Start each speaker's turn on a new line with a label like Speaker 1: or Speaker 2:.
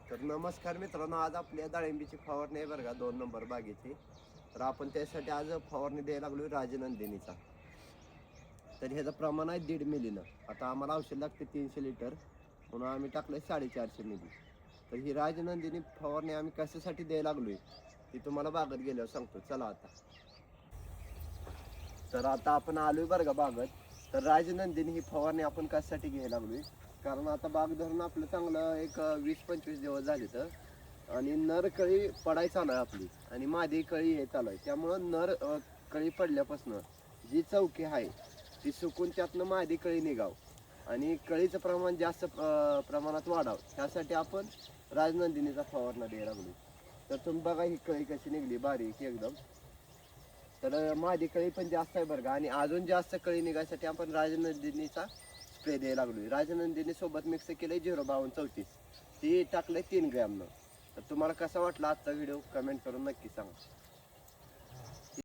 Speaker 1: तर नमस्कार मित्रांनो, आज आपल्या डाळिंबीची फवारणी आहे बरं का, 2 नंबर बागेची. तर आपण त्यासाठी आज फवारणी द्यायला लागलो राजनंदिनीचा. तर ह्याचं प्रमाण आहे 1.5 मिलीनं. आता आम्हाला औषध लागते 300 लिटर, म्हणून आम्ही टाकलंय 450 मिली. तर ही राजनंदिनी फवारणी आम्ही कशासाठी द्यायला लागलोय ती तुम्हाला बागेत गेल्यावर सांगतो. चला आता. तर आता आपण आलोय बरं का बागेत. तर राजनंदिनी ही फवारणी आपण कशासाठी घ्यायला लागलोय, कारण आता बाग धरून आपलं चांगलं एक 20-25 दिवस झाले तर, आणि नर कळी पडायला चालू आहे आपली आणि मादी कळी हे चालू आहे. त्यामुळं कळी पडल्यापासून जी चौकी आहे ती सुकून त्यातनं मादी कळी निघाव आणि कळीचं प्रमाण जास्त प्रमाणात वाढावं, त्यासाठी आपण राजनंदिनीचा फवारणा द्यायला लागलो. तर तुम्ही बघा ही कळी कशी निघली, बारीक एकदम. तर मादी कळी पण जास्त आहे बरं का, आणि अजून जास्त कळी निघायसाठी आपण राजनंदिनीचा स्प्रे द्यायला लागलो. राजनंदिनी सोबत मिक्स केले 05234, ती टाकले 3 ग्रॅमनं. तर तुम्हाला कसा वाटला आजचा व्हिडिओ कमेंट करून नक्की सांगा.